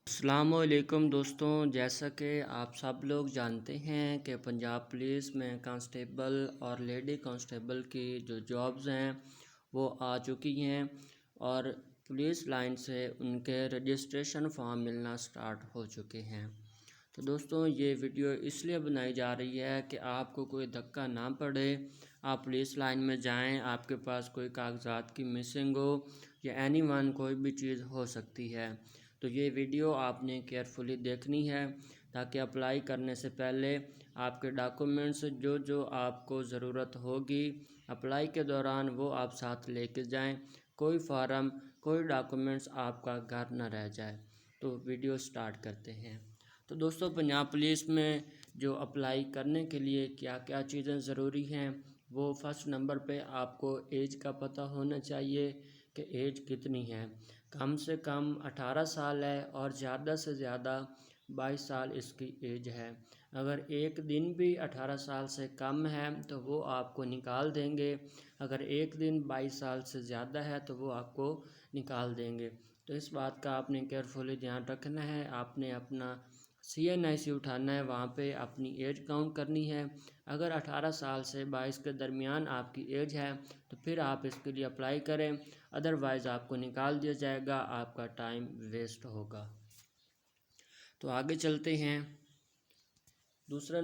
السلام علیکم دوستوں، جیسا کہ آپ سب لوگ جانتے ہیں کہ پنجاب پولیس میں کانسٹیبل اور لیڈی کانسٹیبل کی جو جابز ہیں وہ آ چکی ہیں اور پولیس لائن سے ان کے رجسٹریشن فارم ملنا سٹارٹ ہو چکے ہیں۔ تو دوستوں، یہ ویڈیو اس لیے بنائی جا رہی ہے کہ آپ کو کوئی دھکا نہ پڑے، آپ پولیس لائن میں جائیں، آپ کے پاس کوئی کاغذات کی مسنگ ہو یا اینی ون کوئی بھی چیز ہو سکتی ہے۔ تو یہ ویڈیو آپ نے کیئرفلی دیکھنی ہے تاکہ اپلائی کرنے سے پہلے آپ کے ڈاکومنٹس جو آپ کو ضرورت ہوگی اپلائی کے دوران وہ آپ ساتھ لے کے جائیں، کوئی فارم کوئی ڈاکومنٹس آپ کا گھر نہ رہ جائے۔ تو ویڈیو سٹارٹ کرتے ہیں۔ تو دوستوں، پنجاب پولیس میں جو اپلائی کرنے کے لیے کیا کیا چیزیں ضروری ہیں، وہ فرسٹ نمبر پہ آپ کو ایج کا پتہ ہونا چاہیے کہ ایج کتنی ہے۔ کم سے کم 18 سال ہے اور زیادہ سے زیادہ 22 سال اس کی ایج ہے۔ اگر ایک دن بھی 18 سال سے کم ہے تو وہ آپ کو نکال دیں گے، اگر ایک دن 22 سال سے زیادہ ہے تو وہ آپ کو نکال دیں گے۔ تو اس بات کا آپ نے کیئرفلی دھیان رکھنا ہے۔ آپ نے اپنا CNIC اٹھانا ہے، وہاں پہ اپنی ایج کاؤنٹ کرنی ہے۔ اگر 18 سال سے 22 کے درمیان آپ کی ایج ہے تو پھر آپ اس کے لیے اپلائی کریں، ادروائز آپ کو نکال دیا جائے گا، آپ کا ٹائم ویسٹ ہوگا۔ تو آگے چلتے ہیں۔ دوسرے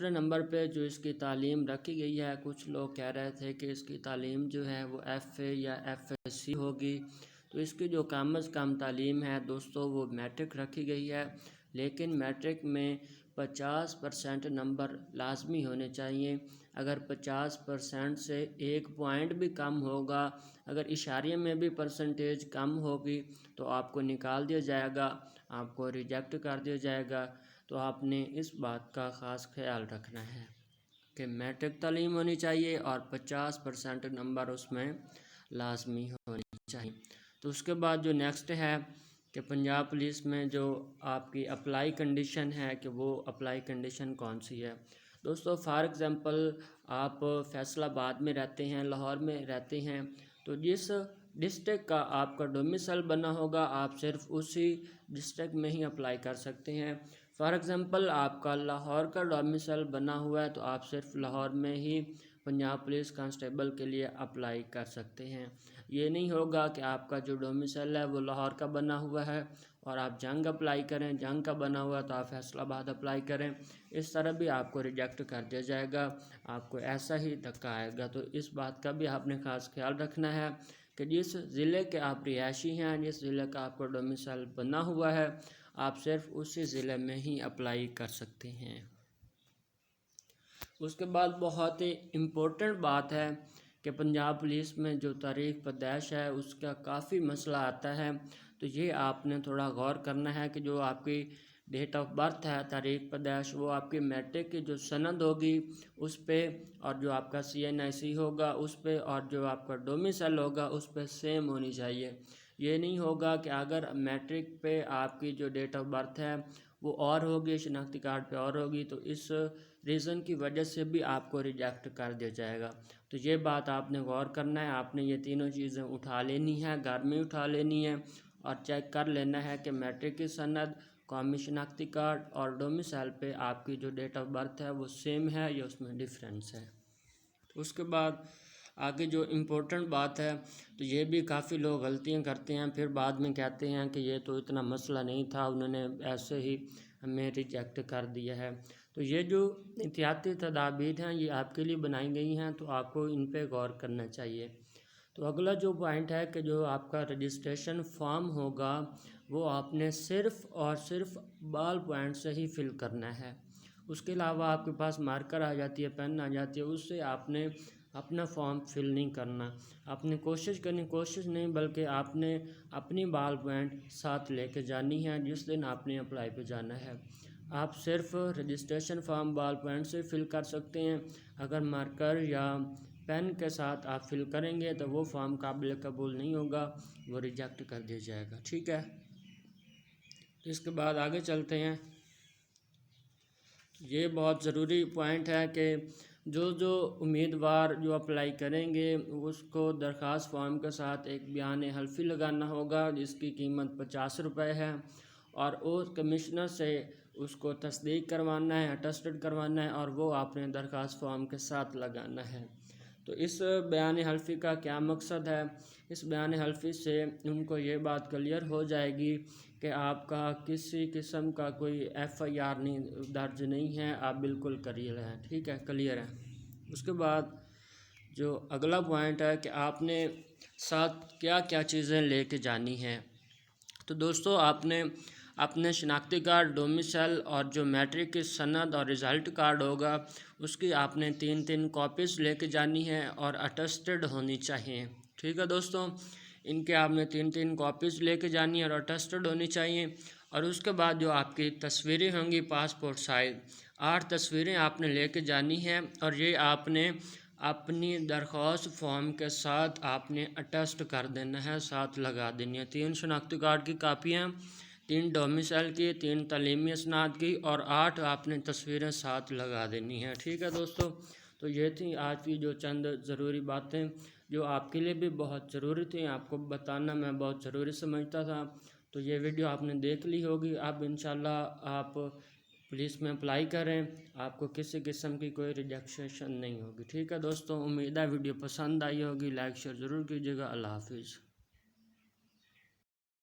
نمبر پہ جو اس کی تعلیم رکھی گئی ہے، کچھ لوگ کہہ رہے تھے کہ اس کی تعلیم جو ہے وہ FA یا FSC ہوگی۔ تو اس کی جو کم از کم تعلیم ہے دوستو وہ میٹرک رکھی گئی ہے، لیکن میٹرک میں 50% نمبر لازمی ہونے چاہیے۔ اگر 50% سے ایک پوائنٹ بھی کم ہوگا، اگر اشاریے میں بھی پرسنٹیج کم ہوگی تو آپ کو نکال دیا جائے گا، آپ کو ریجیکٹ کر دیا جائے گا۔ تو آپ نے اس بات کا خاص خیال رکھنا ہے کہ میٹرک تعلیم ہونی چاہیے اور 50% نمبر اس میں لازمی ہونے چاہیے۔ تو اس کے بعد جو نیکسٹ ہے کہ پنجاب پولیس میں جو آپ کی اپلائی کنڈیشن ہے کہ وہ اپلائی کنڈیشن کون سی ہے۔ دوستو، فار ایگزامپل آپ فیصل آباد میں رہتے ہیں، لاہور میں رہتے ہیں، تو جس ڈسٹرکٹ کا آپ کا ڈومیسائل بنا ہوگا آپ صرف اسی ڈسٹرکٹ میں ہی اپلائی کر سکتے ہیں۔ فار ایگزامپل آپ کا لاہور کا ڈومیسائل بنا ہوا ہے تو آپ صرف لاہور میں ہی پنجاب پولیس کانسٹیبل کے لیے اپلائی کر سکتے ہیں۔ یہ نہیں ہوگا کہ آپ کا جو ڈومیسائل ہے وہ لاہور کا بنا ہوا ہے اور آپ جنگ اپلائی کریں، جنگ کا بنا ہوا تو آپ فیصل آباد اپلائی کریں، اس طرح بھی آپ کو ریجیکٹ کر دیا جائے گا، آپ کو ایسا ہی دھکا آئے گا۔ تو اس بات کا بھی آپ نے خاص خیال رکھنا ہے کہ جس ضلع کے آپ رہائشی ہیں، جس ضلع کا آپ کا ڈومیسائل بنا ہوا ہے آپ صرف اسی ضلع میں ہی اپلائی کر سکتے ہیں۔ اس کے بعد بہت ہی امپورٹنٹ بات ہے کہ پنجاب پولیس میں جو تاریخ پیدائش ہے اس کا کافی مسئلہ آتا ہے، تو یہ آپ نے تھوڑا غور کرنا ہے کہ جو آپ کی ڈیٹ آف برتھ ہے، تاریخ پیدائش، وہ آپ کی میٹرک کی جو سند ہوگی اس پہ اور جو آپ کا CNIC ہوگا اس پہ اور جو آپ کا ڈومیسائل ہوگا اس پہ سیم ہونی چاہیے۔ یہ نہیں ہوگا کہ اگر میٹرک پہ آپ کی جو ڈیٹ آف برتھ ہے وہ اور ہوگی، شناختی کارڈ پہ اور ہوگی، تو اس ریزن کی وجہ سے بھی آپ کو ریجیکٹ کر دیا جائے گا۔ تو یہ بات آپ نے غور کرنا ہے، آپ نے یہ تینوں چیزیں اٹھا لینی ہے، گھر میں اٹھا لینی ہے اور چیک کر لینا ہے کہ میٹرک کی سند، قومی شناختی کارڈ اور ڈومیسائل پہ آپ کی جو ڈیٹ آف برتھ ہے وہ سیم ہے یا اس میں ڈیفرنس ہے۔ اس کے بعد آگے جو امپورٹنٹ بات ہے، تو یہ بھی کافی لوگ غلطیاں کرتے ہیں، پھر بعد میں کہتے ہیں کہ یہ تو اتنا مسئلہ نہیں تھا، انہوں نے ایسے ہی ہمیں ریجیکٹ کر دیا ہے۔ تو یہ جو احتیاطی تدابیر ہیں یہ آپ کے لیے بنائی گئی ہیں، تو آپ کو ان پہ غور کرنا چاہیے۔ تو اگلا جو پوائنٹ ہے کہ جو آپ کا رجسٹریشن فارم ہوگا وہ آپ نے صرف اور صرف بال پوائنٹ سے ہی فل کرنا ہے۔ اس کے علاوہ آپ کے پاس مارکر آ جاتی ہے، پین آ جاتی ہے، اس سے آپ نے اپنا فارم فل نہیں کرنا۔ آپ نے کوشش نہیں بلکہ آپ نے اپنی بال پوائنٹ ساتھ لے کے جانی ہے جس دن آپ نے اپلائی پہ جانا ہے۔ آپ صرف رجسٹریشن فارم بال پوائنٹ سے فل کر سکتے ہیں، اگر مارکر یا پین کے ساتھ آپ فل کریں گے تو وہ فارم قابل قبول نہیں ہوگا، وہ ریجیکٹ کر دیا جائے گا، ٹھیک ہے۔ تو اس کے بعد آگے چلتے ہیں۔ یہ بہت ضروری پوائنٹ ہے کہ جو امیدوار جو اپلائی کریں گے اس کو درخواست فارم کے ساتھ ایک بیان حلفی لگانا ہوگا جس کی قیمت 50 روپے ہے، اور اس کمشنر سے اس کو تصدیق کروانا ہے، اٹیسٹڈ کروانا ہے، اور وہ آپ نے درخواست فارم کے ساتھ لگانا ہے۔ تو اس بیان حلفی کا کیا مقصد ہے؟ اس بیان حلفی سے ان کو یہ بات کلیئر ہو جائے گی کہ آپ کا کسی قسم کا کوئی FIR نہیں درج نہیں ہے، آپ بالکل کلیئر ہیں، ٹھیک ہے، کلیئر ہے۔ اس کے بعد جو اگلا پوائنٹ ہے کہ آپ نے ساتھ کیا کیا چیزیں لے کے جانی ہیں۔ تو دوستو آپ نے اپنے شناختی کارڈ، ڈومیسائل اور جو میٹرک کی سند اور رزلٹ کارڈ ہوگا اس کی آپ نے 3 کاپیز لے کے جانی ہے اور اٹیسٹڈ ہونی چاہیے، ٹھیک ہے دوستو، ان کے آپ نے 3 کاپیز لے کے جانی ہے اور اٹیسٹڈ ہونی چاہیے۔ اور اس کے بعد جو آپ کی تصویریں ہوں گی پاسپورٹ سائز 8 تصویریں آپ نے لے کے جانی ہیں، اور یہ آپ نے اپنی درخواست فارم کے ساتھ آپ نے اٹیسٹ کر دینا ہے، ساتھ لگا دینی ہے۔ 3 شناختی کارڈ کی کاپیاں، 3 ڈومیسائل کی، 3 تعلیمی اسناد کی، اور 8 آپ نے تصویریں ساتھ لگا دینی ہیں، ٹھیک ہے دوستو۔ تو یہ تھی آج کی جو چند ضروری باتیں جو آپ کے لیے بھی بہت ضروری تھیں، آپ کو بتانا میں بہت ضروری سمجھتا تھا۔ تو یہ ویڈیو آپ نے دیکھ لی ہوگی، اب انشاءاللہ آپ پولیس میں اپلائی کریں، آپ کو کسی قسم کی کوئی ریجیکشن نہیں ہوگی، ٹھیک ہے دوستو۔ امید ہے ویڈیو پسند آئی ہوگی، لائک شیئر ضرور کیجیے گا۔ اللہ حافظ۔